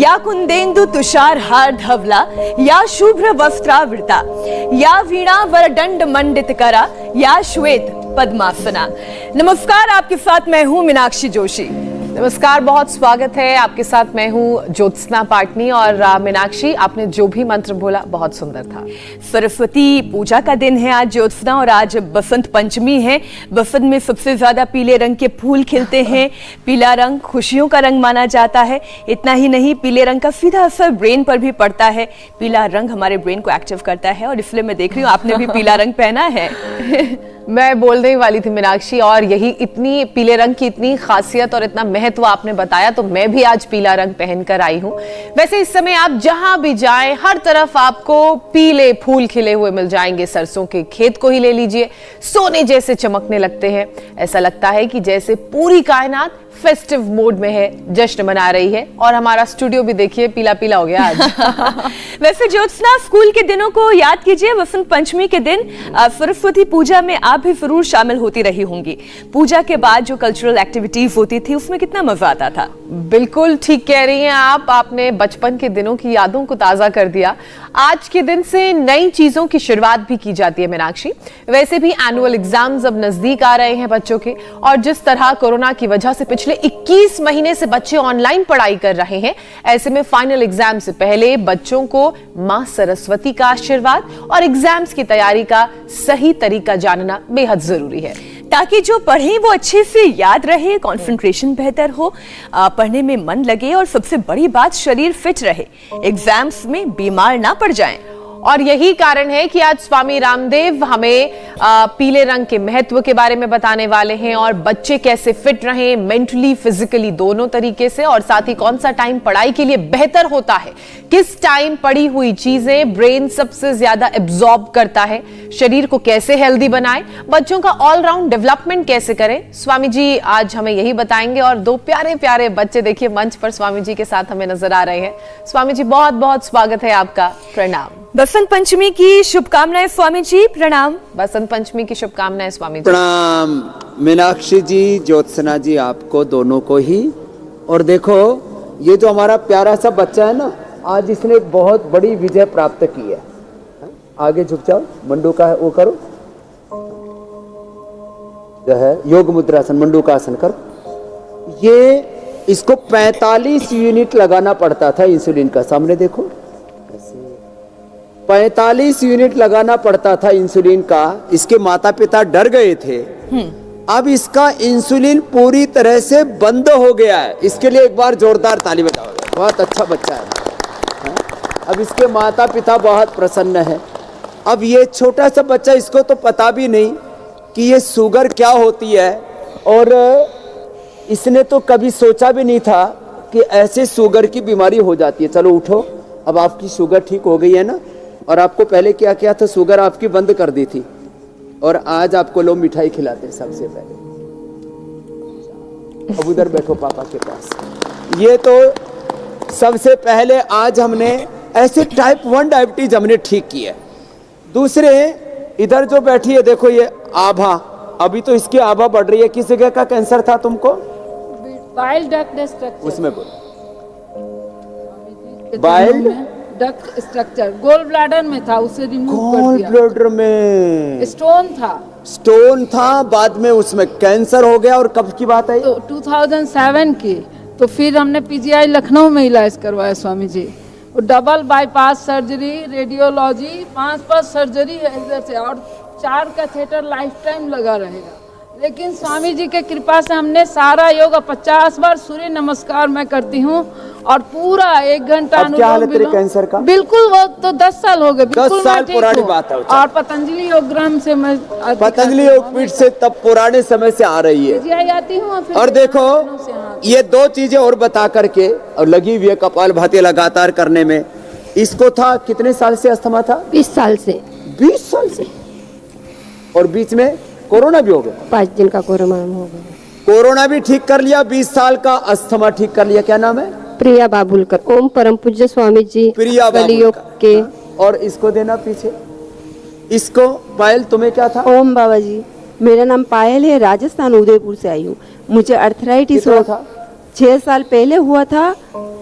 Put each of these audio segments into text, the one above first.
या कुंदेंदु तुषार हार धवला या शुभ्र वस्त्रावृता या वीणा वरदंड मंडित करा या श्वेत पद्मासना। नमस्कार, आपके साथ मैं हूं मीनाक्षी जोशी। नमस्कार, बहुत स्वागत है। आपके साथ मैं हूँ ज्योत्सना पाटनी। और मीनाक्षी, आपने जो भी मंत्र बोला बहुत सुंदर था। सरस्वती पूजा का दिन है आज ज्योत्सना, और आज बसंत पंचमी है। बसंत में सबसे ज्यादा पीले रंग के फूल खिलते हैं। पीला रंग खुशियों का रंग माना जाता है। इतना ही नहीं, पीले रंग का सीधा असर ब्रेन पर भी पड़ता है। पीला रंग हमारे ब्रेन को एक्टिव करता है, और इसलिए मैं देख रही हूँ आपने भी पीला रंग पहना है। मैं बोलने वाली थी मीनाक्षी, और यही इतनी पीले रंग की इतनी खासियत और इतना महत्व आपने बताया, तो मैं भी आज पीला रंग पहनकर आई हूँ। वैसे इस समय आप जहां भी जाएं, हर तरफ आपको पीले फूल खिले हुए मिल जाएंगे। सरसों के खेत को ही ले लीजिए, सोने जैसे चमकने लगते हैं। ऐसा लगता है कि जैसे पूरी कायनात फेस्टिव मोड में है, जश्न मना रही है। और हमारा स्टूडियो भी देखिए पीला पीला हो गया आज। वैसे ज्योत्सना, स्कूल के दिनों को याद कीजिए। वसंत पंचमी के दिन सरस्वती पूजा में आप भी जरूर शामिल होती रही होंगी। पूजा के बाद जो कल्चरल एक्टिविटीज होती थी, उसमें कितना मजा आता था। बिल्कुल ठीक कह रही हैं आप। आपने बचपन के दिनों की यादों को ताजा कर दिया। आज के दिन से नई चीजों की शुरुआत भी की जाती है मीनाक्षी। वैसे भी एनुअल एग्जाम्स अब नजदीक आ रहे हैं बच्चों के, और जिस तरह कोरोना की वजह से पिछले 21 महीने से बच्चे ऑनलाइन पढ़ाई कर रहे हैं, ऐसे में फाइनल एग्जाम से पहले बच्चों को मां सरस्वती का आशीर्वाद और एग्जाम्स की तैयारी का सही तरीका जानना बेहद जरूरी है, ताकि जो पढ़ें वो अच्छे से याद रहे, कंसंट्रेशन बेहतर हो, पढ़ने में मन लगे, और सबसे बड़ी बात शरीर फिट रहे, एग्जाम्स में बीमार ना पड़ जाएं। और यही कारण है कि आज स्वामी रामदेव हमें पीले रंग के महत्व के बारे में बताने वाले हैं, और बच्चे कैसे फिट रहें मेंटली फिजिकली दोनों तरीके से, और साथ ही कौन सा टाइम पढ़ाई के लिए बेहतर होता है, किस टाइम पढ़ी हुई चीजें ब्रेन सबसे ज्यादा एब्जॉर्ब करता है, शरीर को कैसे हेल्दी बनाएं, बच्चों का ऑलराउंड डेवलपमेंट कैसे करें। स्वामी जी आज हमें यही बताएंगे। और दो प्यारे प्यारे बच्चे देखिए मंच पर स्वामी जी के साथ हमें नजर आ रहे हैं। स्वामी जी बहुत बहुत स्वागत है आपका। प्रणाम। बसंत पंचमी की शुभकामनाएं स्वामी जी। प्रणाम। बसंत पंचमी की शुभकामनाएं स्वामी जी। प्रणाम मीनाक्षी जी, ज्योत्सना जी, आपको दोनों को ही। और देखो ये जो हमारा प्यारा सा बच्चा है ना, आज इसने एक बहुत बड़ी विजय प्राप्त की है। आगे झुक जाओ, मंडू का वो करो, जो है योग मुद्रासन, मंडू का आसन करो। ये इसको 45 यूनिट लगाना पड़ता था इंसुलिन का। सामने देखो, 45 यूनिट लगाना पड़ता था इंसुलिन का। इसके माता पिता डर गए थे। अब इसका इंसुलिन पूरी तरह से बंद हो गया है। इसके लिए एक बार जोरदार ताली बजाओ। बहुत अच्छा बच्चा है। अब इसके माता पिता बहुत प्रसन्न है। अब ये छोटा सा बच्चा, इसको तो पता भी नहीं कि ये शुगर क्या होती है, और इसने तो कभी सोचा भी नहीं था कि ऐसे शुगर की बीमारी हो जाती है। चलो उठो, अब आपकी शुगर ठीक हो गई है ना। और आपको पहले क्या किया था, शुगर आपकी बंद कर दी थी, और आज आपको लोग मिठाई खिलाते हैं सबसे पहले। अब उधर बैठो पापा के पास। ये तो सबसे पहले आज हमने ऐसे टाइप 1 डायबिटीज हमने ठीक की है। दूसरे इधर जो बैठी है देखो, ये आभा, अभी तो इसकी आभा बढ़ रही है। किस जगह का कैंसर था तुमको? Bile duct structure. उसमें बोलो, bile duct structure gall bladder में था, उसे रिमूव कर दिया। गोल ब्लैडर में स्टोन था, बाद में उसमें कैंसर हो गया। और कब की बात है? तो 2007 की। तो फिर हमने पीजीआई लखनऊ में इलाज करवाया Swami ji. Double bypass surgery, radiology, 5 surgery है इधर से, और 4 कैथेटर लाइफ टाइम लगा रहेगा। लेकिन स्वामी जी के कृपा से हमने सारा योग, 50 बार सूर्य नमस्कार मैं करती हूँ, और पूरा 1 घंटा क्या हालत है कैंसर का? बिल्कुल, वो तो 10 साल हो गए। 10 साल पुरानी बात है। और पतंजलि योगग्राम से मैं, पतंजलि योगपीठ से तब पुराने समय से आ रही है। आती हूँ। और देखो ये 2 चीजें और बता करके, और लगी हुई है कपाल भाती लगातार करने में। इसको था कितने साल से अस्थमा था? 20 साल से। 20 साल से। और बीच में कोरोना भी हो गया। 5 दिन का कोरोना हो गया। कोरोना भी ठीक कर लिया, 20 साल का अस्थमा ठीक कर लिया। क्या नाम है? प्रिया बाबुलकर। ओम परम पूज्य स्वामी जी प्रिया बाबुलकर के। और इसको देना पीछे। इसको पायल, तुम्हें क्या था? ओम बाबा जी, मेरा नाम पायल है, राजस्थान उदयपुर से आई हूँ। मुझे अर्थराइटिस कितना था? 6 साल पहले हुआ था,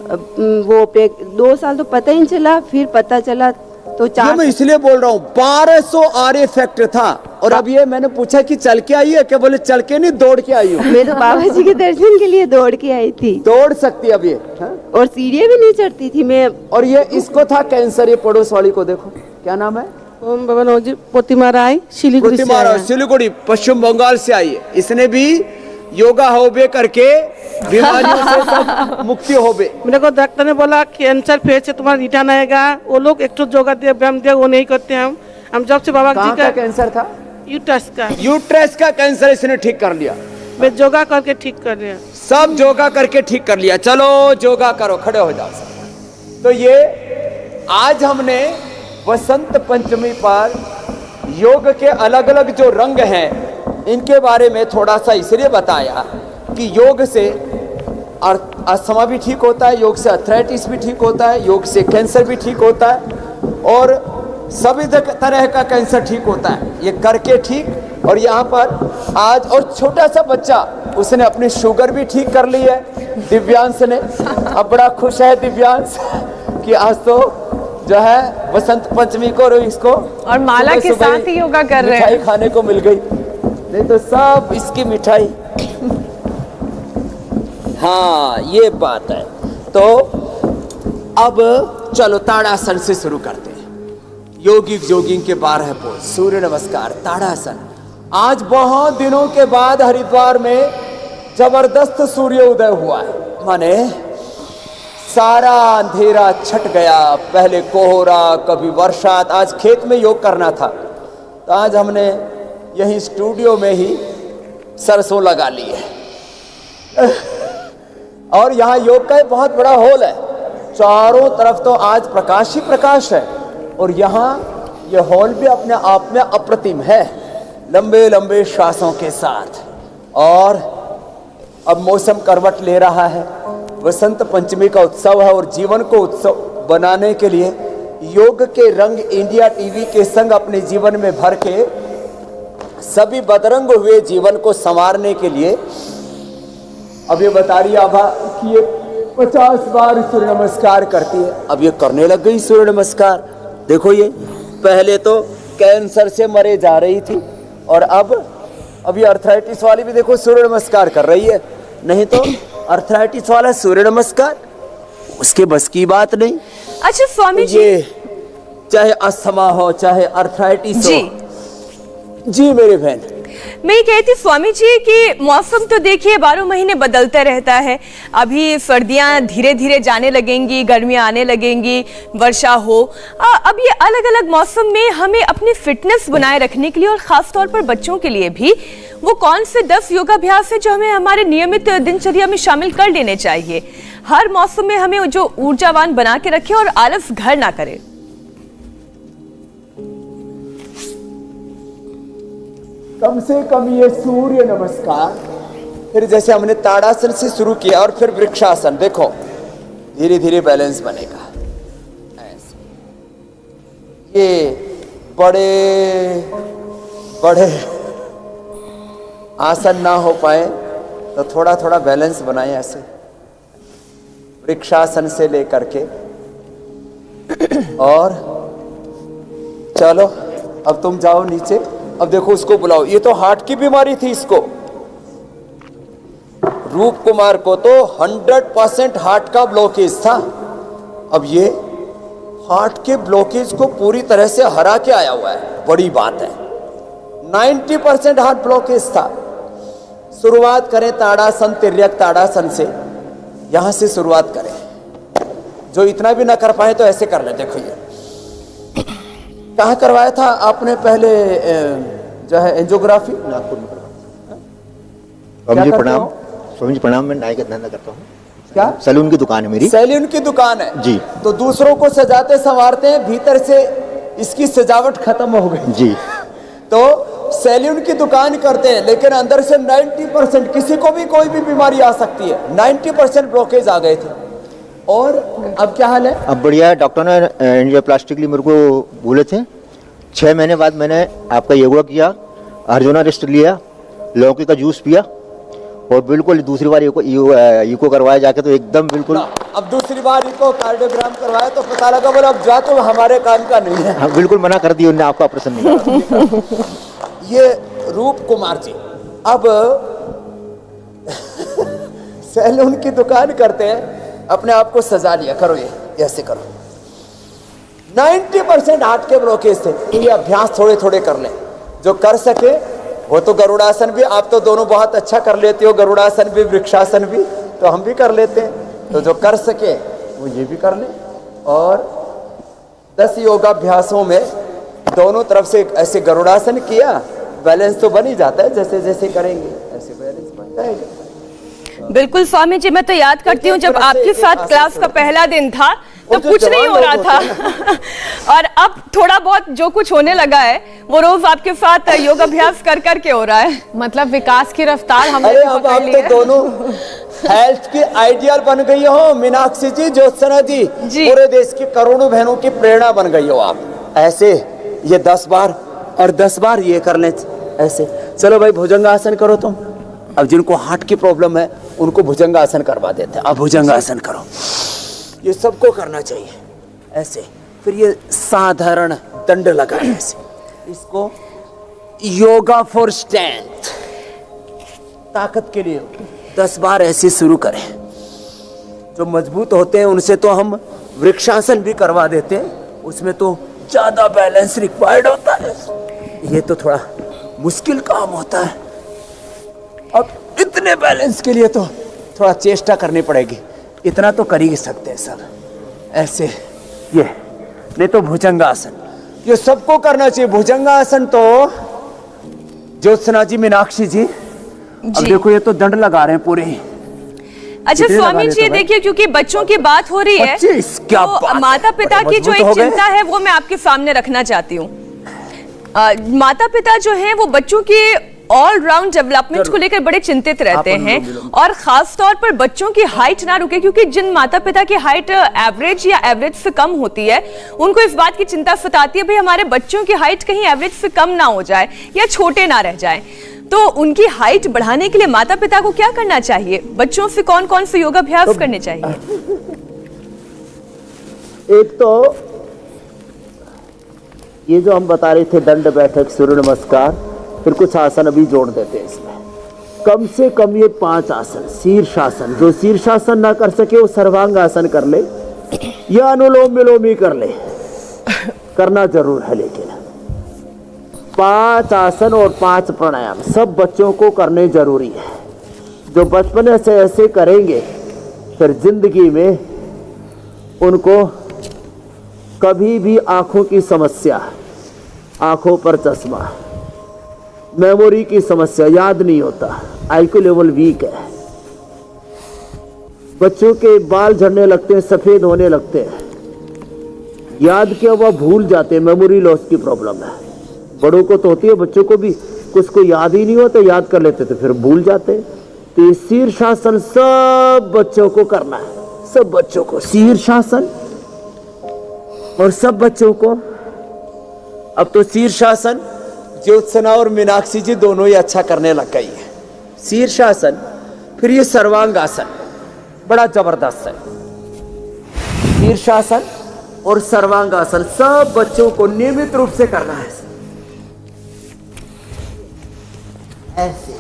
वो 2 साल तो पता ही नहीं चला, फिर पता चला तो ये 4 मैं इसलिए बोल रहा हूँ 1200 आर फैक्टर था। और अब ये मैंने पूछा कि चल के आई है क्या, बोले चल के नहीं दौड़ के आई हूँ। मैं तो बाबा जी के दर्शन के लिए दौड़ के आई थी, दौड़ सकती अब ये, हाँ? और सीढ़ियाँ भी नहीं चढ़ती थी मैं। और ये इसको था कैंसर, ये पड़ोस वाली को देखो क्या नाम है, ओम बाबा नौजी प्रतिमा राय, सिलीगुड़ी से प्रतिमा आया। सिलीगुड़ी पश्चिम बंगाल से आई है। इसने भी योगा होबे करके बीमारियों से सब मुक्ति होबे। मेरे को डॉक्टर ने बोला कैंसर फिर से तुम्हारा रिटर्न आएगा, वो लोग एक योगा दिया व्यायाम दिया वो नहीं करते हम जब से बाबा कहाँ जी का का कैंसर था, यूट्रस का कैंसर इसने ठीक कर लिया। मैं योगा करके ठीक कर रहे हैं। सब योगा करके ठीक कर लिया। चलो योगा करो, खड़े हो जाओ सब। तो ये आज हमने वसंत पंचमी पर योग के अलग अलग जो रंग हैं इनके बारे में थोड़ा सा इसलिए बताया कि योग से अस्थमा भी ठीक होता है, योग से अर्थराइटिस भी ठीक होता है, योग से कैंसर भी ठीक होता है और सभी तरह का कैंसर ठीक होता है ये करके ठीक। और यहाँ पर आज और छोटा सा बच्चा उसने अपनी शुगर भी ठीक कर ली है, दिव्यांश ने। अब बड़ा खुश है दिव्यांश कि आज तो जो है वसंत पंचमी को इसको और माला के साथ ही योगा कर रहे हैं, मिठाई खाने को मिल गई, नहीं तो सब इसकी मिठाई। हाँ ये बात है। तो अब चलो ताड़ासन से शुरू करते हैं। योगिक जोगिंग के 12 पोज, सूर्य नमस्कार, ताड़ासन। आज बहुत दिनों के बाद हरिद्वार में जबरदस्त सूर्य उदय हुआ है, माने सारा अंधेरा छट गया। पहले कोहरा, कभी बरसात। आज खेत में योग करना था तो आज हमने यही स्टूडियो में ही सरसों लगा ली है। और यहाँ योग का एक बहुत बड़ा हॉल है, चारों तरफ तो आज प्रकाश ही प्रकाश है। और यहाँ ये हॉल भी अपने आप में अप्रतिम है, लंबे लंबे श्वासों के साथ। और अब मौसम करवट ले रहा है, वसंत पंचमी का उत्सव है और जीवन को उत्सव बनाने के लिए योग के रंग इंडिया टीवी के संग अपने जीवन में भर के सभी बदरंग हुए जीवन को संवारने के लिए अब ये बता रही आभा कि ये 50 बार सूर्य नमस्कार करती है। अब ये करने लग गई सूर्य नमस्कार। देखो ये पहले तो कैंसर से मरे जा रही थी और अब ये अर्थराइटिस वाली भी देखो सूर्य नमस्कार कर रही है। नहीं तो अर्थराइटिस वाला सूर्य नमस्कार उसके बस की बात नहीं। अच्छा स्वामी जी, ये चाहे अस्थमा हो चाहे अर्थराइटिस हो। जी मेरे बहन, मैं ये कहती स्वामी जी कि मौसम तो देखिए 12 महीने बदलता रहता है। अभी सर्दियां धीरे धीरे जाने लगेंगी, गर्मियां आने लगेंगी, वर्षा हो। अब ये अलग अलग मौसम में हमें अपनी फिटनेस बनाए रखने के लिए और खास तौर पर बच्चों के लिए भी वो कौन से 10 योगाभ्यास है जो हमें हमारे नियमित दिनचर्या में शामिल कर लेने चाहिए, हर मौसम में हमें जो ऊर्जावान बना के रखे और आलस घर ना करे। कम से कम ये सूर्य नमस्कार, फिर जैसे हमने ताड़ासन से शुरू किया और फिर वृक्षासन, देखो धीरे धीरे बैलेंस बनेगा ऐसे। ये बड़े बड़े आसन ना हो पाए तो थोड़ा थोड़ा बैलेंस बनाए ऐसे, वृक्षासन से लेकर के। और चलो अब तुम जाओ नीचे। अब देखो उसको बुलाओ, ये तो हार्ट की बीमारी थी इसको, रूप कुमार को तो 100% हार्ट का ब्लॉकेज था। अब ये हार्ट के ब्लॉकेज को पूरी तरह से हरा के आया हुआ है, बड़ी बात है। 90% हार्ट ब्लॉकेज था। शुरुआत करें ताड़ासन, तिर्यक ताड़ासन से, यहां से शुरुआत करें। जो इतना भी ना कर पाए तो ऐसे कर ले। देखो ये कहाँ करवाया था आपने पहले, जो है एंजियोग्राफी? नागपुर में। स्वामी जी प्रणाम। स्वामी जी प्रणाम। मैं नाई का धंधा करता हूँ। क्या? सैलून की दुकान है मेरी। सैलून की दुकान है जी। तो दूसरों को सजाते संवारते हैं, भीतर से इसकी सजावट खत्म हो गई जी। तो सैलून की दुकान करते हैं लेकिन अंदर से 90%, किसी को भी कोई भी बीमारी आ सकती है, 90% ब्लॉकेज आ गए थे। और अब क्या हाल है? अब बढ़िया है। डॉक्टर ने एंजियोप्लास्टी के लिए मेरे को बोले थे। 6 महीने बाद मैंने आपका योगा किया, अर्जुना रेस्ट लिया, लौकी का जूस पिया और बिल्कुल दूसरी बार इको करवाया जाके तो एकदम बिल्कुल। अब दूसरी बार इको कार्डियोग्राम करवाया तो पता लगा बोला अब जा, तो हमारे काम का नहीं है। बिल्कुल मना कर दिया उन्होंने, आपका ऑपरेशन नहीं। ये रूप कुमार जी अब सैलून की दुकान करते हैं, अपने आप को सजा लिया, करो ये ऐसे करो। 90% हार्ट के ब्लॉकेज थे, ये अभ्यास थोड़े थोड़े कर लें, जो कर सके वो तो गरुड़ासन भी, आप तो दोनों बहुत अच्छा कर लेते हो, गरुड़ासन भी वृक्षासन भी, तो हम भी कर लेते हैं, तो जो कर सके वो ये भी कर ले। और 10 योगाभ्यासों में दोनों तरफ से ऐसे गरुड़ासन किया, बैलेंस तो बन ही जाता है, जैसे जैसे करेंगे ऐसे बैलेंस बन जाएगा। बिल्कुल स्वामी जी, मैं तो याद करती हूँ जब आपके साथ क्लास का पहला दिन था तो कुछ नहीं हो रहा था और अब थोड़ा बहुत जो कुछ होने लगा है वो रोज आपके साथ योग अभ्यास कर करके हो रहा है। मतलब विकास की रफ्तार हमने अब हम तो दोनों हेल्थ की आइडियल बन गई हो, मीनाक्षी जी, ज्योत्सना जी, पूरे देश की करोड़ों बहनों की प्रेरणा बन गई हो आप। ऐसे ये 10 बार और 10 बार ये कर लें ऐसे। चलो भाई भुजंगासन करो तुम। अब जिनको हार्ट की प्रॉब्लम है उनको भुजंगासन करवा देते हैं। अब भुजंगासन करो, ये सबको करना चाहिए ऐसे। फिर ये साधारण दंड लगाए ऐसे, इसको योगा फॉर स्ट्रेंथ, ताकत के लिए 10 बार ऐसे शुरू करें। जो मजबूत होते हैं उनसे तो हम वृक्षासन भी करवा देते हैं, उसमें तो ज्यादा बैलेंस रिक्वायर्ड होता है, ये तो थोड़ा मुश्किल काम होता है। अब इतने बैलेंस के लिए तो थोड़ा चेष्टा करनी पड़ेगी, इतना तो कर ही सकते हैं सब ऐसे। ये नहीं तो भुजंगासन, ये सबको करना चाहिए भुजंगासन। तो ज्योत्सना जी, मीनाक्षी जी, अब देखो ये तो दंड लगा रहे हैं पूरे ही। अच्छा स्वामी जी, देखिए क्योंकि बच्चों की बात हो रही है तो माता पिता की जो एक चिंता है वो मैं आपके सामने रखना चाहती हूँ। माता पिता जो हैं वो बच्चों की ऑल राउंड डेवलपमेंट को लेकर बड़े चिंतित रहते हैं और खास तौर पर बच्चों की हाइट ना रुके, क्योंकि जिन माता पिता की हाइट एवरेज या एवरेज से कम होती है उनको इस बात की चिंता सताती है भाई हमारे बच्चों की हाइट कहीं एवरेज से कम ना हो जाए या छोटे ना रह जाए। तो उनकी हाइट बढ़ाने के लिए माता पिता को क्या करना चाहिए? बच्चों से कौन कौन से योगाभ्यास करने चाहिए? एक तो ये जो हम बता रहे थे दंड बैठक, सूर्य नमस्कार, फिर कुछ आसन अभी जोड़ देते हैं इसमें। कम से कम ये 5 आसन। शीर्षासन, जो शीर्षासन ना कर सके वो सर्वांग आसन कर ले या अनुलोम विलोम कर ले, करना जरूर है। लेकिन 5 आसन और 5 प्राणायाम सब बच्चों को करने जरूरी है। जो बचपन से ऐसे करेंगे फिर जिंदगी में उनको कभी भी आंखों की समस्या, आंखों पर चश्मा, मेमोरी की समस्या, याद नहीं होता, आईक्यू लेवल वीक है, बच्चों के बाल झड़ने लगते हैं, सफेद होने लगते हैं, याद किया हुआ भूल जाते हैं, मेमोरी लॉस की प्रॉब्लम है। बड़ों को तो होती है, बच्चों को भी कुछ को याद ही नहीं होता, याद कर लेते तो फिर भूल जाते। तो ये शीर्षासन सब बच्चों को करना है, सब बच्चों को शीर्षासन, और सब बच्चों को। अब तो शीर्षासन ज्योत्सना और मीनाक्षी जी दोनों ही अच्छा करने लग गई है। शीर्षासन, फिर ये सर्वांगासन बड़ा जबरदस्त है। शीर्षासन और सर्वांगासन सब बच्चों को नियमित रूप से करना है ऐसे।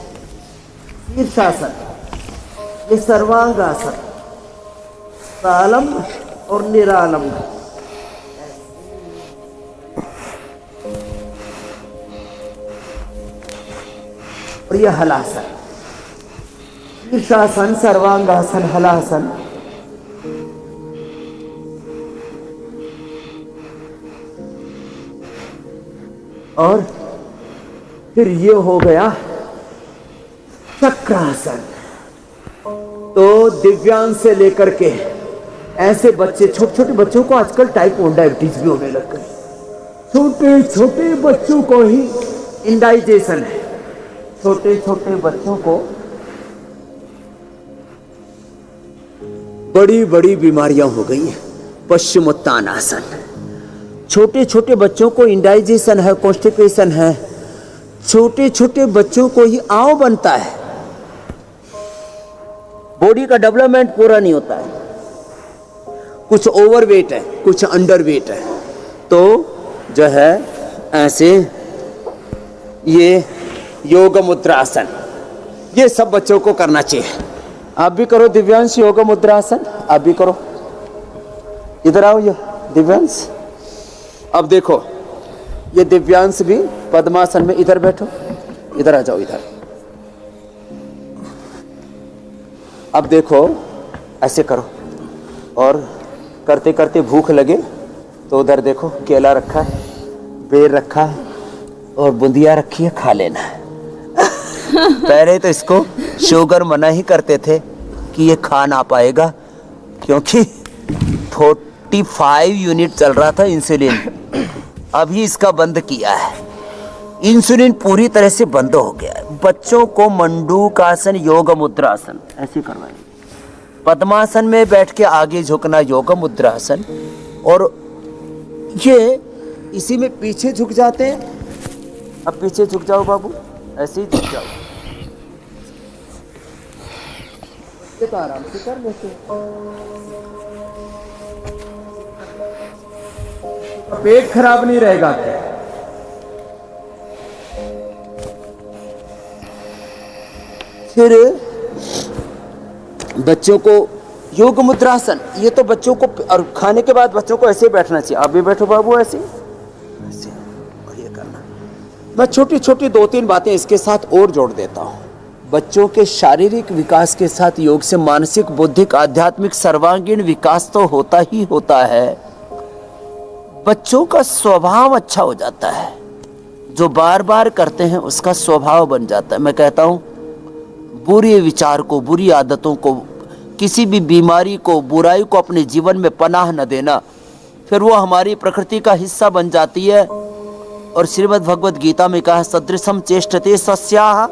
शीर्षासन, ये सर्वांगासन, सालंब और निरालंब, और यह हलासन। शीर्षासन, सर्वांगासन, हलासन। और फिर ये हो गया चक्रासन। तो दिव्यांग से लेकर के ऐसे बच्चे, छोटे छोटे बच्चों को आजकल टाइप 1 डायबिटीज भी होने लग गई। छोटे छोटे बच्चों को ही इंडाइजेशन है, छोटे छोटे बच्चों को बड़ी बड़ी बीमारियां हो गई हैं। पश्चिमोत्तानासन, छोटे छोटे बच्चों को इंडाइजेशन है, कॉन्स्टिपेशन है, छोटे छोटे बच्चों को ही आंव बनता है। बॉडी का डेवलपमेंट पूरा नहीं होता है, कुछ ओवरवेट है, कुछ अंडरवेट है, तो जो है ऐसे ये योग मुद्रासन ये सब बच्चों को करना चाहिए। आप भी करो दिव्यांश योग मुद्रासन, आप भी करो। इधर आओ ये दिव्यांश। अब देखो ये दिव्यांश भी पद्मासन में, इधर बैठो, इधर आ जाओ इधर। अब देखो ऐसे करो, और करते करते भूख लगे तो उधर देखो केला रखा है, बेर रखा है और बुंदिया रखी है, खा लेना है। पहले तो इसको शुगर मना ही करते थे कि ये खा ना पाएगा, क्योंकि 45 यूनिट चल रहा था इंसुलिन। अभी इसका बंद किया है, इंसुलिन पूरी तरह से बंद हो गया है। बच्चों को मंडूकासन योग मुद्रासन ऐसे करवाएंगे, पद्मासन में बैठ के आगे झुकना योग मुद्रासन, और ये इसी में पीछे झुक जाते हैं। अब पीछे झुक जाओ बाबू, ऐसे ही झुक जाओ, ये तो आराम से कर लेते हैं। पेट खराब नहीं रहेगा क्या? फिर बच्चों को योग मुद्रासन, ये तो बच्चों को, और खाने के बाद बच्चों को ऐसे बैठना चाहिए। आप भी बैठो बाबू ऐसे ऐसे, और ये करना। मैं छोटी छोटी 2-3 बातें इसके साथ और जोड़ देता हूँ। बच्चों के शारीरिक विकास के साथ योग से मानसिक, बौद्धिक, आध्यात्मिक सर्वांगीण विकास तो होता ही होता है। बच्चों का स्वभाव अच्छा हो जाता है, जो बार बार करते हैं उसका स्वभाव बन जाता है। मैं कहता हूँ बुरे विचार को, बुरी आदतों को, किसी भी बीमारी को, बुराई को अपने जीवन में पनाह न देना, फिर वो हमारी प्रकृति का हिस्सा बन जाती है। और श्रीमद् भगवद गीता में कहा, सदृशम चेष्टते सस्याः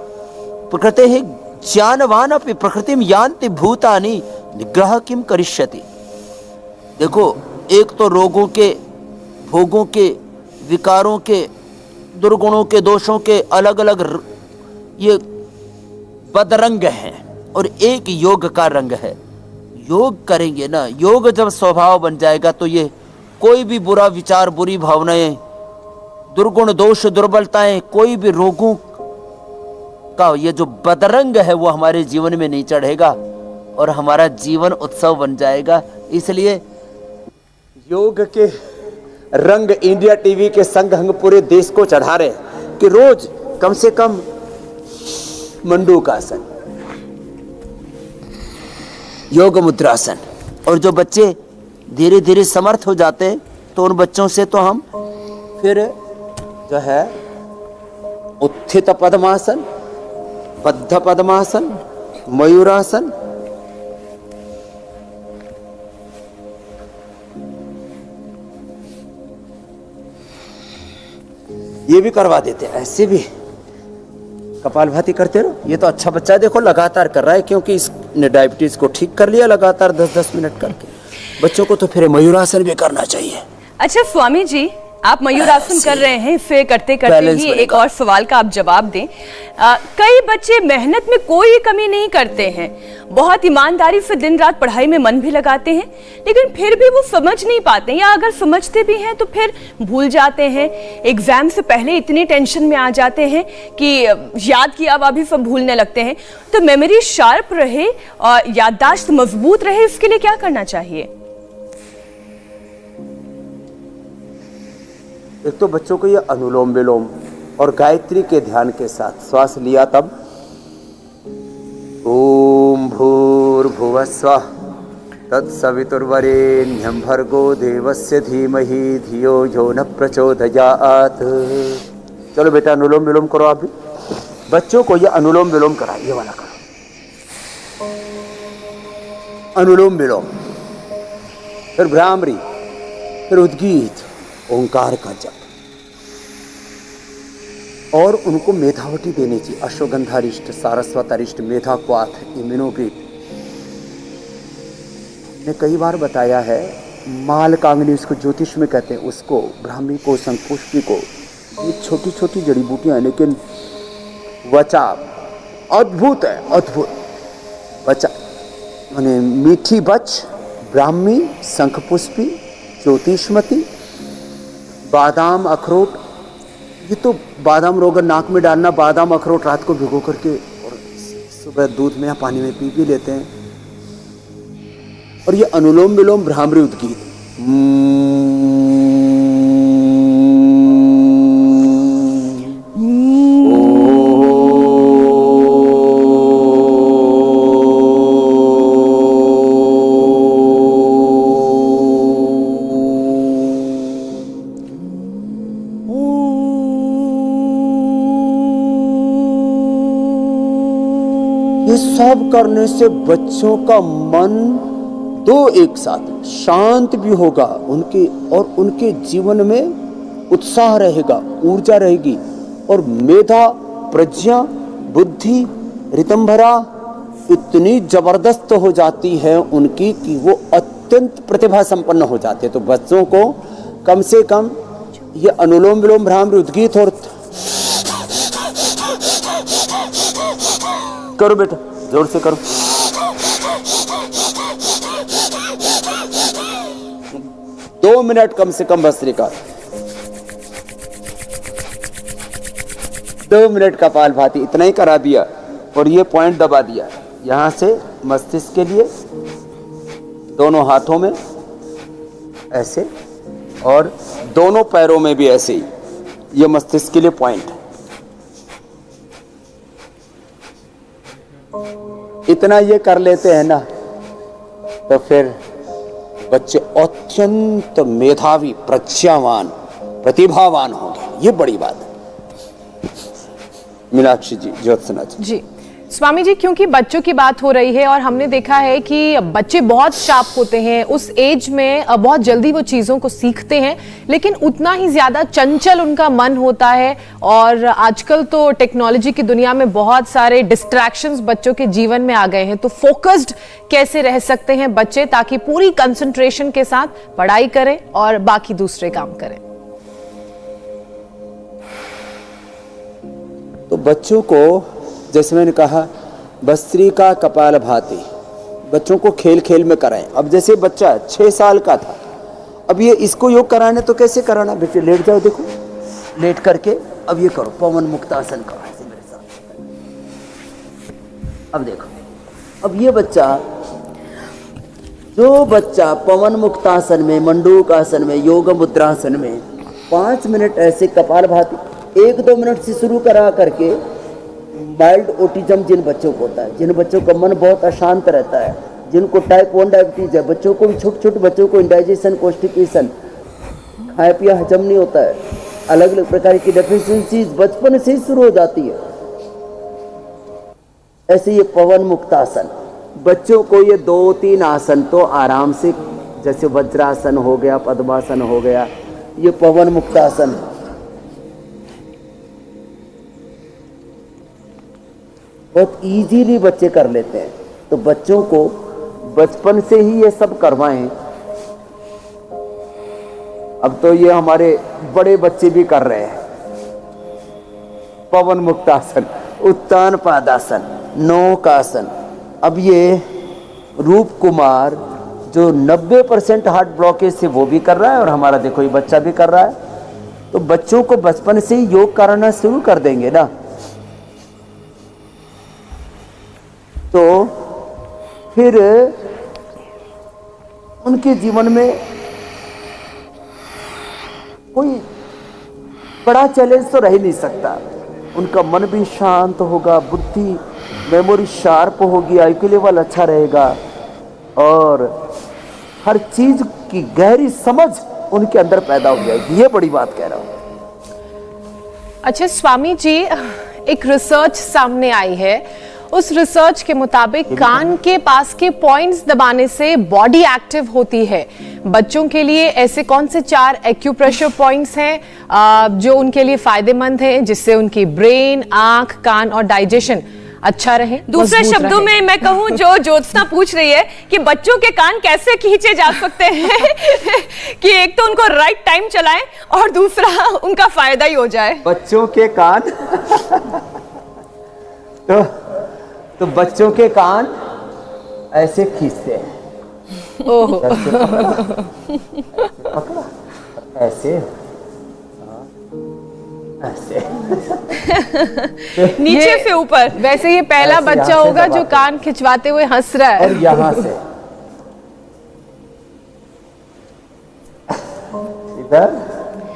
प्रकृते ही ज्ञानवान अपि प्रकृतिम यान्ति भूतानि निग्रह किम करिष्यति। देखो, एक तो रोगों के, भोगों के, विकारों के, दुर्गुणों के, दोषों के अलग अलग ये बदरंग हैं, और एक योग का रंग है। योग करेंगे ना, योग जब स्वभाव बन जाएगा तो ये कोई भी बुरा विचार, बुरी भावनाएं, दुर्गुण, दोष, दुर्बलताएं, कोई भी रोगों का ये जो बदरंग है वो हमारे जीवन में नहीं चढ़ेगा, और हमारा जीवन उत्सव बन जाएगा। इसलिए योग के रंग इंडिया टीवी के संग हंग पूरे देश को चढ़ा रहे हैं कि रोज कम से कम मंडूकासन, योग मुद्रासन। और जो बच्चे धीरे धीरे समर्थ हो जाते हैं तो उन बच्चों से तो हम फिर जो है उत्थित पद्मासन, बद्ध पद्मासन, मयूरासन, ये भी करवा देते हैं। ऐसे भी कपालभाति करते रहो। ये तो अच्छा बच्चा है, देखो लगातार कर रहा है, क्योंकि इसने डायबिटीज को ठीक कर लिया लगातार 10-10 मिनट करके। बच्चों को तो फिर मयूरासन भी करना चाहिए। अच्छा स्वामी जी, आप मयूरासन कर रहे हैं, इसे करते करते ही एक और सवाल का आप जवाब दें। कई बच्चे मेहनत में कोई कमी नहीं करते हैं, बहुत ईमानदारी से दिन रात पढ़ाई में मन भी लगाते हैं, लेकिन फिर भी वो समझ नहीं पाते, या अगर समझते भी हैं तो फिर भूल जाते हैं। एग्जाम से पहले इतनी टेंशन में आ जाते हैं कि याद किया हुआ भी सब भूलने लगते हैं। तो मेमोरी शार्प रहे और याददाश्त मजबूत रहे, इसके लिए क्या करना चाहिए? एक तो बच्चों को ये अनुलोम विलोम और गायत्री के ध्यान के साथ श्वास लिया तब ओम भूर्भुवस्वः तत्सवितुर्वरेण्यं भर्गो देवस्य धीमहि धियो यो न प्रचोदयात्। चलो बेटा अनुलोम विलोम करो। आप भी बच्चों को ये अनुलोम विलोम करा, ये वाला करो अनुलोम विलोम, फिर भ्रामरी, फिर उद्गीत, ओंकार का जप। और उनको मेधावटी देनी चाहिए, अश्वगंधारिष्ट, सारस्वतारिष्ट, मेधा क्वाथ, इम्यूनोग्रिड। ने कई बार बताया है, मालकांगनी उसको ज्योतिष में कहते हैं, उसको ब्राह्मी को, शंखपुष्पी को, ये छोटी छोटी जड़ी बूटियां, लेकिन वचा अद्भुत है, अद्भुत वचा। माने मीठी बच, ब्राह्मी, शंखपुष्पी, ज्योतिषमती, बादाम, अखरोट। ये तो बादाम रोगन नाक में डालना, बादाम अखरोट रात को भिगो करके और सुबह दूध में या पानी में पी लेते हैं। और ये अनुलोम विलोम भ्रामरी उद्गीत। ये सब करने से बच्चों का मन दो एक साथ शांत भी होगा, उनके जीवन में उत्साह रहेगा, ऊर्जा रहेगी और मेधा, प्रज्ञा, बुद्धि, रितंभरा इतनी जबरदस्त हो जाती है उनकी कि वो अत्यंत प्रतिभा संपन्न हो जाते हैं। तो बच्चों को कम से कम ये अनुलोम विलोम भ्रामरी उद्गीत और करो बेटा, जोर से करो। दो मिनट कम से कम भस्त्रिका, 2 मिनट कपालभाति, इतना ही करा दिया और ये पॉइंट दबा दिया यहां से मस्तिष्क के लिए, दोनों हाथों में ऐसे और दोनों पैरों में भी ऐसे ही, ये मस्तिष्क के लिए पॉइंट। इतना ये कर लेते हैं ना तो फिर बच्चे अत्यंत मेधावी, प्रज्ञावान, प्रतिभावान होंगे। ये बड़ी बात है। मीनाक्षी जी, ज्योत्सना जी। स्वामी जी, क्योंकि बच्चों की बात हो रही है और हमने देखा है कि बच्चे बहुत शार्प होते हैं, उस एज में बहुत जल्दी वो चीज़ों को सीखते हैं, लेकिन उतना ही ज़्यादा चंचल उनका मन होता है। और आजकल तो टेक्नोलॉजी की दुनिया में बहुत सारे डिस्ट्रैक्शंस बच्चों के जीवन में आ गए हैं। तो फोकस्ड कैसे रह सकते हैं बच्चे ताकि पूरी कंसंट्रेशन के साथ पढ़ाई करें और बाकी दूसरे काम करें? तो बच्चों को जैसे मैंने कहा भस्त्रिका, कपालभाति बच्चों को खेल खेल में कराएं। अब जैसे बच्चा 6 साल का था, अब ये इसको योग कराने तो कैसे कराना? बेटे लेट जाओ, देखो लेट करके अब ये करो, पवन मुक्तासन करो ऐसे मेरे साथ। अब देखो, अब ये बच्चा, जो बच्चा पवन मुक्तासन में, मंडूकासन में, योग मुद्रासन में 5 मिनट ऐसे कपालभाति 1-2 मिनट से शुरू करा करके, माइल्ड ओटिज्म जिन बच्चों को होता है, जिन बच्चों का मन बहुत अशांत रहता है, जिनको टाइप 1 डायबिटीज है, बच्चों को भी, छोटे छोटे बच्चों को इंडाइजेशन, कॉन्स्टिपेशन, खाया पिया हजम नहीं होता है, अलग अलग प्रकार की डेफिशिएंसीज बचपन से ही शुरू हो जाती है। ऐसे ये पवन मुक्तासन, बच्चों को ये 2-3 आसन तो आराम से, जैसे वज्रासन हो गया, पद्मासन हो गया, ये पवन मुक्तासन बहुत इजीली बच्चे कर लेते हैं। तो बच्चों को बचपन से ही ये सब करवाएं। अब तो ये हमारे बड़े बच्चे भी कर रहे हैं। पवन मुक्तासन, उत्तान पादासन, नौकासन। अब ये रूप कुमार जो 90% हार्ट ब्लॉकेज से वो भी कर रहा है और हमारा देखो ये बच्चा भी कर रहा है। तो बच्चों को बचपन से ही योग कराना शुरू कर देंगे ना, तो फिर उनके जीवन में कोई बड़ा चैलेंज तो रह ही नहीं सकता। उनका मन भी शांत होगा, बुद्धि, मेमोरी शार्प होगी, आईक्यू लेवल अच्छा रहेगा और हर चीज की गहरी समझ उनके अंदर पैदा हो जाएगी। ये बड़ी बात कह रहा हूं। अच्छा स्वामी जी, एक रिसर्च सामने आई है, उस रिसर्च के मुताबिक कान के पास के पॉइंट्स दबाने से बॉडी एक्टिव होती है। बच्चों के लिए ऐसे कौन से 4 एक्यूप्रेशर पॉइंट्स हैं जो उनके लिए फायदेमंद हैं, जिससे उनकी ब्रेन, आंख, कान और डाइजेशन अच्छा रहे? दूसरे शब्दों में मैं कहूं, जो ज्योत्सना पूछ रही है कि बच्चों के कान कैसे खींचे जा सकते हैं कि एक तो उनको राइट टाइम चलाएं और दूसरा उनका फायदा ही हो जाए। बच्चों के कान तो बच्चों के कान ऐसे खींचते हैं, ओहो, पकड़ा, ऐसे ऐसे नीचे से ऊपर। वैसे ये पहला ऐसे बच्चा यहाँ से होगा जो दबाते कान खिंचवाते हुए हंस रहा है। और यहाँ से इधर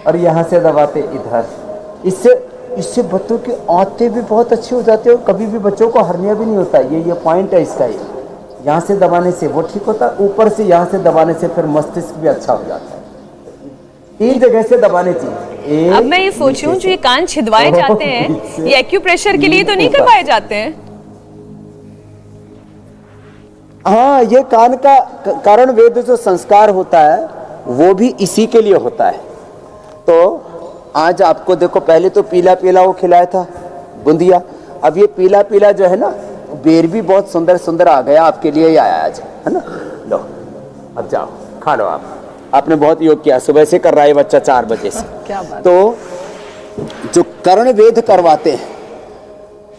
और यहाँ से दबाते इधर। इससे बच्चों की आंतें भी बहुत अच्छी हो जाती है और कभी भी बच्चों को हर्निया भी नहीं होता। ये पॉइंट है इसका। ये यहाँ से दबाने से वो ठीक होता है, ऊपर से यहाँ से दबाने से फिर मस्तिष्क भी अच्छा हो जाता है। 3 जगह से दबाने चाहिए। अब मैं ये सोच रही हूँ जो ये कान छिदवाए जाते हैं ये एक्यूप्रेशर के लिए तो नहीं करवाए जाते हैं? हाँ, ये कान का कारण वेद जो संस्कार होता है वो भी इसी के लिए होता है। तो आज आपको देखो, पहले तो पीला पीला वो खिलाया था बूंदिया, अब ये पीला पीला जो है ना, बेर भी बहुत सुंदर सुंदर आ गया आपके लिए, आया आज, है ना। लो अब जाओ खा लो। आपने बहुत योग किया, सुबह से कर रहा है बच्चा 4 बजे से। क्या बात। तो जो कर्ण वेद करवाते हैं,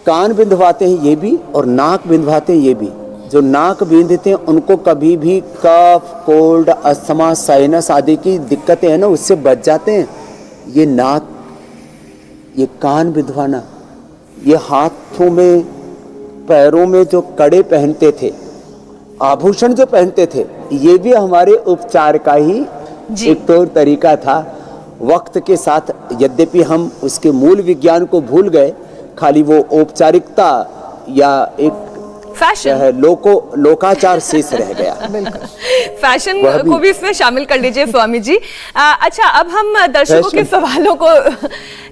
कान बिंधवाते हैं ये भी, और नाक बिंधवाते हैं ये भी। जो नाक बिंधते हैं उनको कभी भी कफ, कोल्ड, अस्थमा, साइनस आदि की दिक्कतें हैं ना, उससे बच जाते हैं। ये नाक, ये कान बिंधवाना, ये हाथों में पैरों में जो कड़े पहनते थे, आभूषण जो पहनते थे, ये भी हमारे उपचार का ही एक तौर तरीका था। वक्त के साथ यद्यपि हम उसके मूल विज्ञान को भूल गए, खाली वो औपचारिकता या एक फैशन, लोकाचार शेष रह गया। फैशन को भी इसमें शामिल कर लीजिए स्वामी जी। अच्छा, अब हम दर्शकों के सवालों को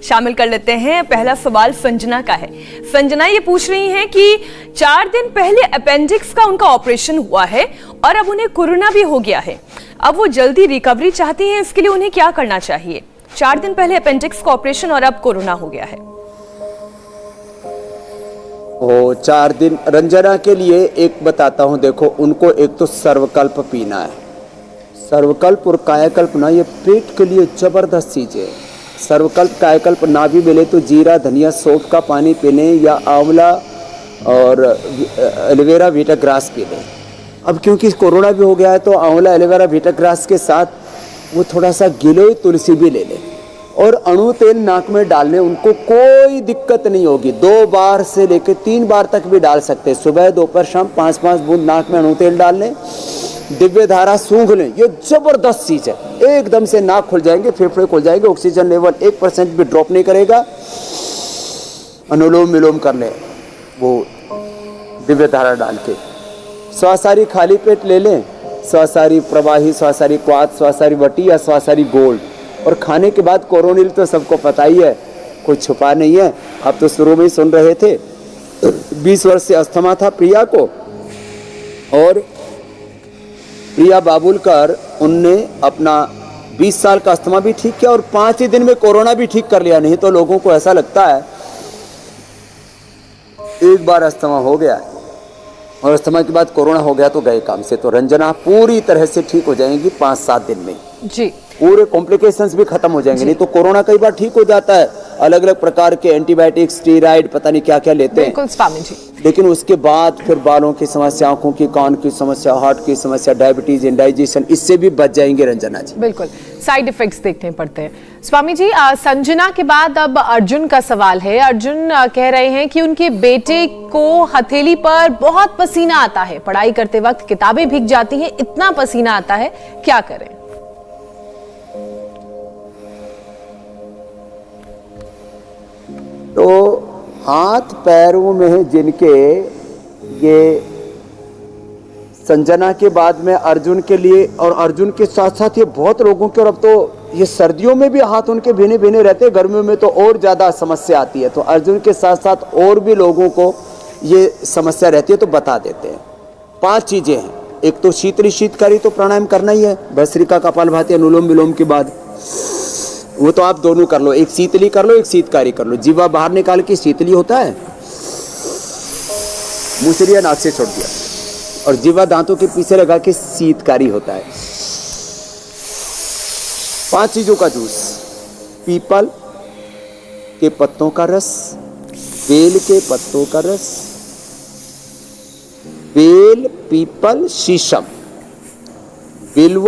शामिल कर लेते हैं। पहला सवाल संजना का है। संजना ये पूछ रही हैं कि 4 दिन पहले अपेंडिक्स का उनका ऑपरेशन हुआ है और अब उन्हें कोरोना भी हो गया है। अब वो जल्दी रिकवरी चाहती हैं, इसके लिए उन्हें क्या करना चाहिए? 4 दिन पहले अपेंडिक्स का ऑपरेशन और अब कोरोना हो गया है। 4 दिन रंजना के लिए एक बताता हूं। देखो, उनको एक तो सर्वकल्प पीना है। सर्वकल्प और कायाकल्प ना, ये पेट के लिए जबरदस्त चीज है। सर्वकल्प कायाकल्प ना भी मिले तो जीरा, धनिया, सौंफ का पानी पी लें, या आंवला और एलोवेरा वीटा ग्रास पी लें। अब क्योंकि कोरोना भी हो गया है तो आंवला, एलोवेरा वीटा ग्रास के साथ वो थोड़ा सा गिलोय तुलसी भी ले लें और अणु तेल नाक में डालने, उनको कोई दिक्कत नहीं होगी। 2 बार से लेकर 3 बार तक भी डाल सकते हैं। सुबह, दोपहर, शाम 5-5 बूंद नाक में अणु तेल डाल लें, दिव्य धारा सूंघ लें। ये जबरदस्त चीज है, एकदम से नाक खुल जाएंगे, फेफड़े खुल जाएंगे, ऑक्सीजन लेवल 1% भी ड्रॉप नहीं करेगा। अनुलोम विलोम कर लें वो दिव्य धारा डाल के। स्वासारी खाली पेट ले लें, स्वासारी प्रवाही, स्वासारी क्वाथ, स्वासारी वटी या स्वासारी गोल्ड। और खाने के बाद कोरोनिल तो सबको पता ही है, कोई छुपा नहीं है। आप तो शुरू में ही सुन रहे थे। 20 वर्ष से अस्थमा था प्रिया को, और प्रिया बाबुलकर, उनने अपना 20 साल का अस्थमा भी ठीक किया और 5 ही दिन में कोरोना भी ठीक कर लिया। नहीं तो लोगों को ऐसा लगता है एक बार अस्थमा हो गया और अस्थमा के बाद कोरोना हो गया तो गए काम से। तो रंजना पूरी तरह से ठीक हो जाएंगी 5-7 दिन में जी। पूरे कॉम्प्लिकेशंस भी खत्म हो जाएंगे। नहीं तो कोरोना कई बार ठीक हो जाता है, अलग अलग प्रकार के एंटीबायोटिक्स, स्टेरॉइड, पता नहीं क्या क्या लेते हैं। बिल्कुल स्वामी जी। लेकिन उसके बाद फिर बालों की समस्या, आंखों की, कान की समस्या, हार्ट की समस्या, डायबिटीज, इंडाइजेशन, इससे भी बच जाएंगे रंजना जी। बिल्कुल, साइड इफेक्ट्स देखने पड़ते हैं। स्वामी जी, संजना के बाद अब अर्जुन का सवाल है। अर्जुन कह रहे हैं कि उनके बेटे को हथेली पर बहुत पसीना आता है, पढ़ाई करते वक्त किताबें भीग जाती हैं, इतना पसीना आता है, क्या करें? तो हाथ पैरों में जिनके, ये संजना के बाद में अर्जुन के लिए, और अर्जुन के साथ साथ ये बहुत लोगों के, और अब तो ये सर्दियों में भी हाथ उनके भीने भीने रहते हैं, गर्मियों में तो और ज़्यादा समस्या आती है। तो अर्जुन के साथ साथ और भी लोगों को ये समस्या रहती है, तो बता देते हैं। 5 चीज़ें हैं। एक तो शीतकारी, तो प्राणायाम करना ही है, भस्त्रिका, कपालभाति, अनुलोम विलोम के बाद। वो तो आप दोनों कर लो, एक शीतली कर लो, एक शीतकारी कर लो। जीवा बाहर निकाल के शीतली होता है, मुंह से लिया, नाक से छोड़ दिया, और जीवा दांतों के पीछे लगा के शीतकारी होता है। 5 चीजों का जूस: पीपल के पत्तों का रस, बेल के पत्तों का रस, बेल, पीपल, शीशम, बिल्व,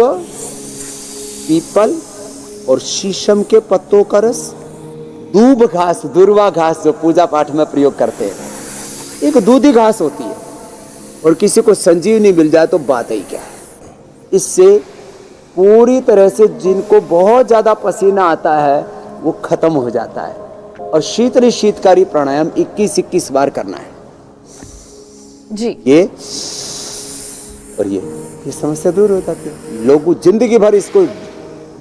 पीपल और शीशम के पत्तों का रस, दूब घास, दुर्वा घास जो पूजा पाठ में प्रयोग करते हैं, एक दूधी घास होती है, और किसी को संजीवनी मिल जाए तो बात ही क्या है। इससे पूरी तरह से जिनको बहुत ज़्यादा पसीना आता है वो खत्म हो जाता है। और शीतकारी प्राणायाम 21 बार करना है जी। ये और ये समस्या दूर हो जाती है। लोग जिंदगी भर इसको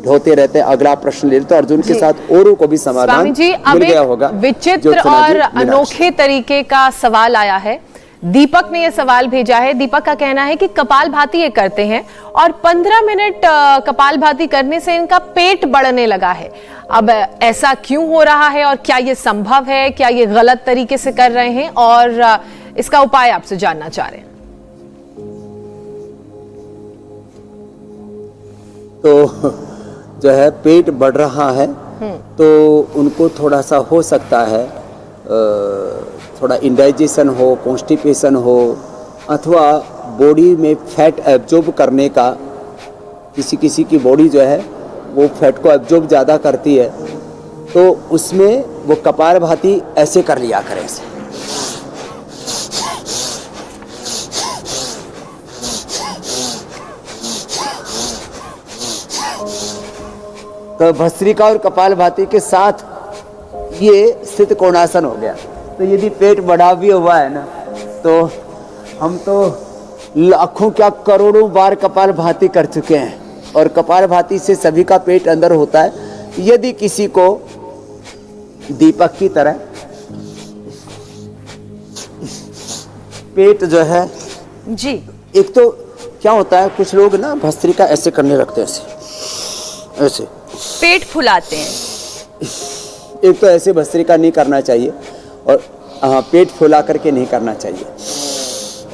ढोते रहते हैं। अगला प्रश्न ले लेते हैं, अर्जुन के साथ औरों को भी समाधान मिल गया होगा। विचित्र और अनोखे तरीके का सवाल आया है। दीपक ने यह सवाल भेजा है। दीपक का कहना है कि कपालभाति ये करते हैं और 15 मिनट कपालभाति करने से इनका पेट बढ़ने लगा है। अब ऐसा क्यों हो रहा है और क्या ये संभव है, क्या ये गलत तरीके से कर रहे हैं, और इसका उपाय आपसे जानना चाह रहे हैं। तो जो है पेट बढ़ रहा है तो उनको थोड़ा सा हो सकता है थोड़ा इंडाइजेशन हो, कॉन्स्टिपेशन हो, अथवा बॉडी में फैट एब्जॉर्ब करने का, किसी की बॉडी जो है वो फैट को एब्जॉर्ब ज़्यादा करती है, तो उसमें वो कपालभाति ऐसे कर लिया करें ऐसे। तो भस्त्रिका और कपालभाति के साथ ये स्थित कोणासन हो गया। तो यदि पेट बढ़ा भी हुआ है ना, तो हम तो लाखों क्या करोड़ों बार कपालभाति कर चुके हैं, और कपालभाति से सभी का पेट अंदर होता है। यदि किसी को दीपक की तरह पेट जो है जी, एक तो क्या होता है, कुछ लोग ना भस्त्रिका ऐसे करने लगते हैं, ऐसे पेट फुलाते हैं। एक तो ऐसे भस्त्रिका नहीं करना चाहिए, और हाँ, पेट फुला करके नहीं करना चाहिए,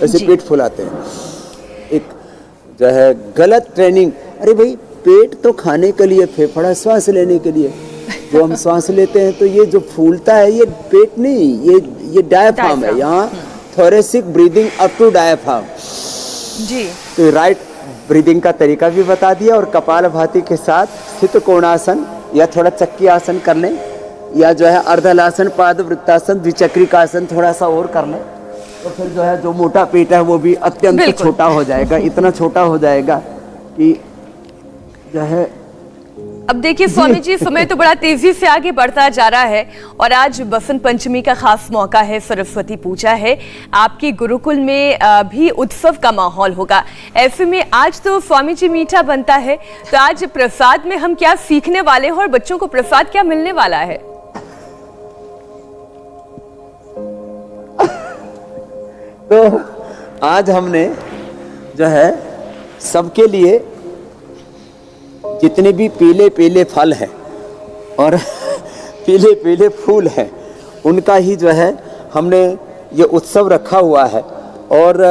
ऐसे पेट फुलाते हैं। एक जो है गलत ट्रेनिंग। अरे भाई, पेट तो खाने के लिए, फेफड़ा श्वास लेने के लिए। जो हम श्वास लेते हैं तो ये जो फूलता है ये पेट नहीं, ये डायफ्राम है। यहाँ thoracic breathing up to diaphragm जी। तो राइट ब्रीदिंग का तरीका भी बता दिया, और कपालभाति के साथ स्थित कोणासन या थोड़ा चक्की आसन कर लें, या जो है अर्धलासन, पाद वृत्तासन, द्विचक्रिकासन थोड़ा सा और कर लें, तो फिर जो है जो मोटा पेट है वो भी अत्यंत छोटा हो जाएगा। इतना छोटा हो जाएगा कि जो है। अब देखिए स्वामी जी, समय तो बड़ा तेजी से आगे बढ़ता जा रहा है, और आज बसंत पंचमी का खास मौका है, सरस्वती पूजा है। आपकी गुरुकुल में भी उत्सव का माहौल होगा। ऐसे में आज तो स्वामी जी मीठा बनता है, तो आज प्रसाद में हम क्या सीखने वाले हैं और बच्चों को प्रसाद क्या मिलने वाला है? तो आज हमने जो है सबके लिए जितने भी पीले पीले फल हैं और पीले पीले फूल हैं, उनका ही जो है हमने ये उत्सव रखा हुआ है। और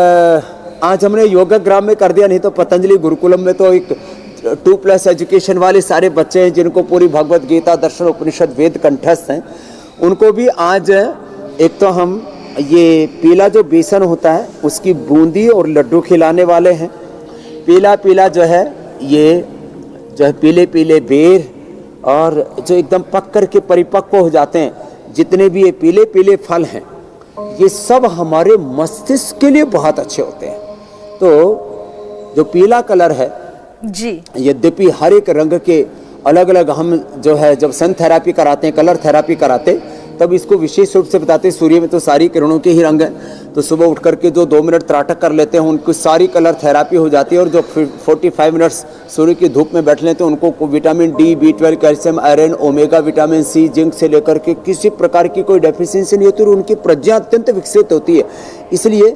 आज हमने योगाग्राम में कर दिया, नहीं तो पतंजलि गुरुकुलम में तो एक 2+ एजुकेशन वाले सारे बच्चे हैं जिनको पूरी भगवत गीता, दर्शन, उपनिषद, वेद कंठस्थ हैं। उनको भी आज एक तो हम ये पीला जो बेसन होता है उसकी बूंदी और लड्डू खिलाने वाले हैं। पीला पीला जो है ये जो है पीले पीले बेर, और जो एकदम पक कर के परिपक्व हो जाते हैं, जितने भी ये पीले पीले फल हैं, ये सब हमारे मस्तिष्क के लिए बहुत अच्छे होते हैं। तो जो पीला कलर है जी, यद्यपि हर एक रंग के अलग अलग, हम जो है जब सन थेरापी कराते हैं, कलर थेरापी कराते, तब इसको विशेष रूप से बताते हैं। सूर्य में तो सारी किरणों के ही रंग हैं, तो सुबह उठ करके जो 2 मिनट त्राटक कर लेते हैं उनको सारी कलर थेरापी हो जाती है। और जो 45 मिनट्स सूर्य की धूप में बैठ लेते हैं उनको vitamin D, B12, calcium, iron, omega, vitamin C, zinc से लेकर के किसी प्रकार की कोई डेफिशिएंसी नहीं होती, और उनकी प्रज्ञा अत्यंत विकसित होती है। इसलिए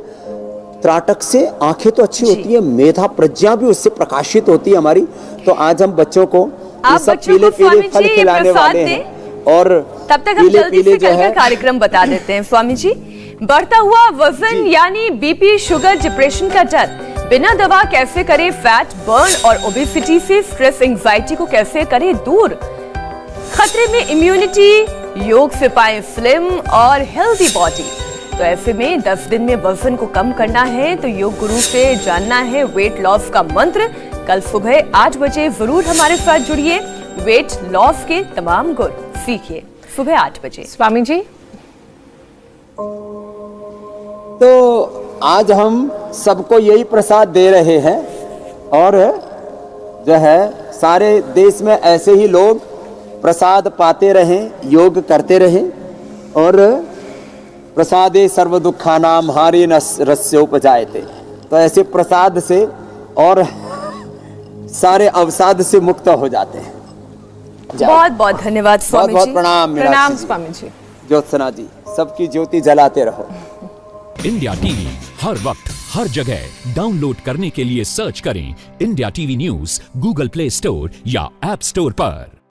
त्राटक से आंखें तो अच्छी होती है, मेधा प्रज्ञा भी उससे प्रकाशित होती है हमारी। तो आज हम बच्चों को ये सब पीले पीले फल खिलाने वाले हैं। और तब तक हम जल्दी से कल का कार्यक्रम बता देते हैं स्वामी जी। बढ़ता हुआ वजन यानी बीपी, शुगर, डिप्रेशन का डर, बिना दवा कैसे करें फैट बर्न, और ओबेसिटी से स्ट्रेस, एंजाइटी को कैसे करें दूर, खतरे में इम्यूनिटी, योग से पाएं स्लिम और हेल्दी बॉडी, तो ऐसे में 10 दिन में वजन को कम करना है तो योग गुरु से जानना है वेट लॉस का मंत्र। कल सुबह 8 बजे जरूर हमारे साथ जुड़िए, वेट लॉस के तमाम गुर सीखिए सुबह 8 बजे। स्वामी जी, तो आज हम सबको यही प्रसाद दे रहे हैं और जो है सारे देश में ऐसे ही लोग प्रसाद पाते रहें, योग करते रहें और प्रसादे सर्व दुखानाम हारे रस्योपजायते। तो ऐसे प्रसाद से और सारे अवसाद से मुक्त हो जाते हैं। बहुत बहुत धन्यवाद स्वामी बहुत जी। प्रणाम प्रणाम मीनाक्षी जी। स्वामी जी। ज्योत्सना जी, सबकी ज्योति जलाते रहो। इंडिया टीवी हर वक्त हर जगह डाउनलोड करने के लिए सर्च करें India TV news Google play store या ऐप स्टोर पर।